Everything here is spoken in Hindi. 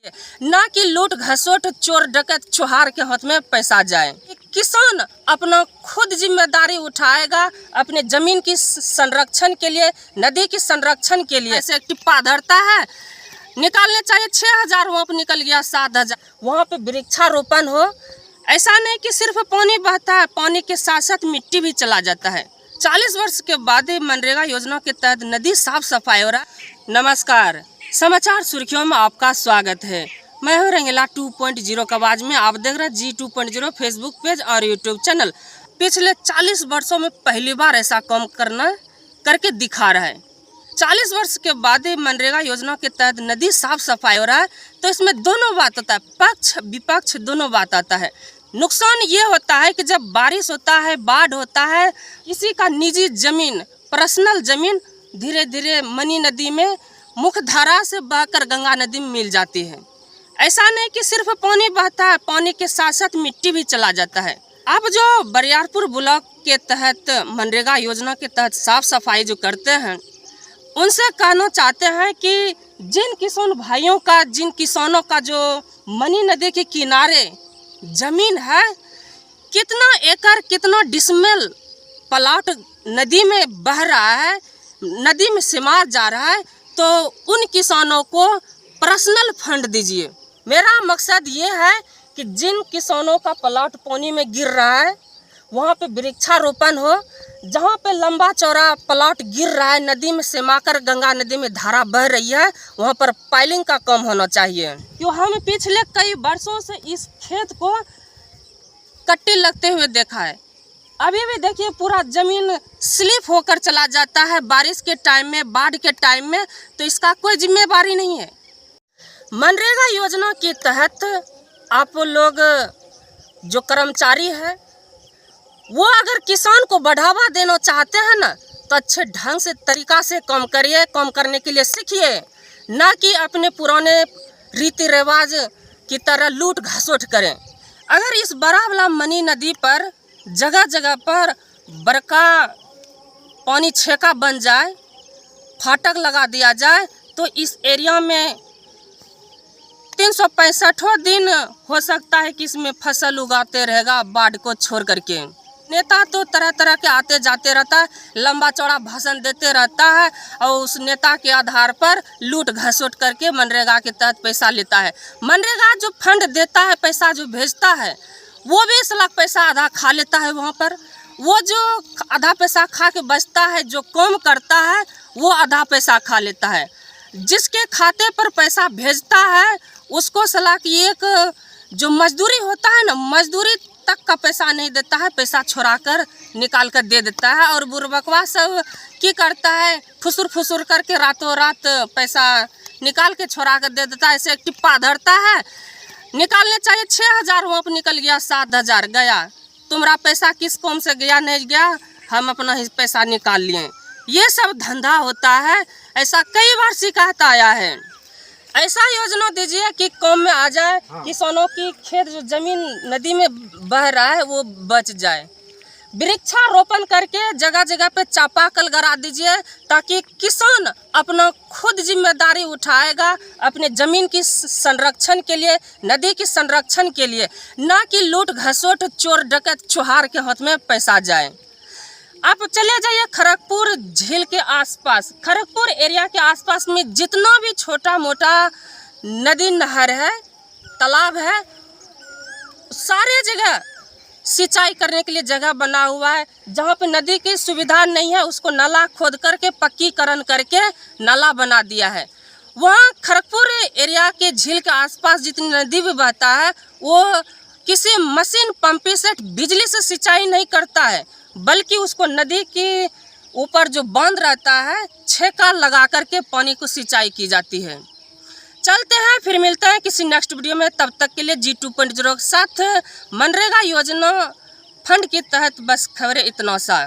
ना कि लूट घसोट चोर डकैत चुहार के हाथ में पैसा जाए। किसान अपना खुद जिम्मेदारी उठाएगा अपने जमीन की संरक्षण के लिए, नदी की संरक्षण के लिए। ऐसे टिप्पा धरता है, निकालने चाहिए 6,000, वहाँ पर निकल गया 7,000। वहाँ पे वृक्षारोपण हो। ऐसा नहीं कि सिर्फ पानी बहता है, पानी के साथ साथ मिट्टी भी चला जाता है। 40 वर्ष के बाद मनरेगा योजना के तहत नदी साफ सफाई हो रहा। नमस्कार, समाचार सुर्खियों में आपका स्वागत है। मैं हूं रंगीला 2.0 का आवाज में। आप देख रहे हैं G2.0 फेसबुक पेज और यूट्यूब चैनल। पिछले 40 वर्षों में पहली बार ऐसा काम करके दिखा रहा है। 40 वर्ष के बाद मनरेगा योजना के तहत नदी साफ सफाई हो रहा है। तो इसमें दोनों बात होता है, पक्ष विपक्ष दोनों बात आता है। नुकसान ये होता है कि जब बारिश होता है, बाढ़ होता है, किसी का निजी जमीन, पर्सनल जमीन धीरे धीरे मनी नदी में मुख्य धारा से बहकर गंगा नदी में मिल जाती है। ऐसा नहीं कि सिर्फ पानी बहता है, पानी के साथ साथ मिट्टी भी चला जाता है। अब जो बरियारपुर ब्लॉक के तहत मनरेगा योजना के तहत साफ सफाई जो करते हैं, उनसे कहना चाहते हैं कि जिन किसान भाइयों का, जिन किसानों का जो मनी नदी के किनारे जमीन है, कितना एकड़, कितना डिसमिल प्लॉट नदी में बह रहा है, नदी में सिमार जा रहा है, तो उन किसानों को पर्सनल फंड दीजिए। मेरा मकसद ये है कि जिन किसानों का प्लॉट पानी में गिर रहा है, वहाँ पे वृक्षारोपण हो। जहाँ पे लंबा चौड़ा प्लॉट गिर रहा है, नदी में सिमाकर गंगा नदी में धारा बह रही है, वहाँ पर पाइलिंग का काम होना चाहिए। क्यों हम पिछले कई वर्षों से इस खेत को कट्टी लगते हुए देखा है। अभी भी देखिए पूरा जमीन स्लिप होकर चला जाता है बारिश के टाइम में, बाढ़ के टाइम में, तो इसका कोई जिम्मेवारी नहीं है। मनरेगा योजना के तहत आप लोग जो कर्मचारी है, वो अगर किसान को बढ़ावा देना चाहते हैं ना, तो अच्छे ढंग से तरीका से काम करिए, काम करने के लिए सीखिए, ना कि अपने पुराने रीति रिवाज की तरह लूट घसोट करें। अगर इस बड़ा वाला मनी नदी पर जगह जगह पर बड़का पानी छेका बन जाए, फाटक लगा दिया जाए, तो इस एरिया में 365 दिन हो सकता है कि इसमें फसल उगाते रहेगा बाढ़ को छोड़ करके। नेता तो तरह तरह के आते जाते रहता है, लंबा चौड़ा भाषण देते रहता है, और उस नेता के आधार पर लूट घसोट करके मनरेगा के तहत पैसा लेता है। मनरेगा जो फंड देता है, पैसा जो भेजता है, वो भी 1 लाख पैसा आधा खा लेता है। वहाँ पर वो जो आधा पैसा खा के बचता है, जो काम करता है, वो आधा पैसा खा लेता है। जिसके खाते पर पैसा भेजता है, उसको सलाह की एक जो मजदूरी होता है ना, मजदूरी तक का पैसा नहीं देता है, पैसा छोड़ा कर निकाल कर दे देता है। और बुरबकवा सब की करता है, फुसुर फुसुर करके रातों रात पैसा निकाल के छोड़ा कर दे देता है। ऐसे टिप्पा धरता है, निकालने चाहिए 6,000, वहाँ पर निकल गया 7,000। गया तुम्हारा पैसा किस कौम से गया, नहीं गया, हम अपना ही पैसा निकाल लिए। ये सब धंधा होता है। ऐसा कई बार शिकायत आया है। ऐसा योजना दीजिए कि काम में आ जाए, किसानों की खेत जो जमीन नदी में बह रहा है वो बच जाए। वृक्षारोपण करके जगह जगह पे चापाकल गड़ा दीजिए, ताकि किसान अपना खुद जिम्मेदारी उठाएगा अपने जमीन की संरक्षण के लिए, नदी की संरक्षण के लिए, ना कि लूट घसोट चोर डकैत चुहार के हाथ में पैसा जाए। आप चले जाइए खड़गपुर झील के आसपास, खड़गपुर एरिया के आसपास में जितना भी छोटा मोटा नदी नहर है, तालाब है, सारे जगह सिंचाई करने के लिए जगह बना हुआ है। जहाँ पे नदी की सुविधा नहीं है, उसको नाला खोद करके पक्कीकरण करके नाला बना दिया है। वहाँ खड़गपुर एरिया के झील के आसपास जितनी नदी भी बहता है, वो किसी मशीन पंपिंग सेट बिजली से सिंचाई नहीं करता है, बल्कि उसको नदी के ऊपर जो बांध रहता है, छेका लगा करके पानी को सिंचाई की जाती है। चलते हैं, फिर मिलते हैं किसी नेक्स्ट वीडियो में। तब तक के लिए G2.0 के साथ मनरेगा योजना फंड के तहत बस खबरें इतना सा।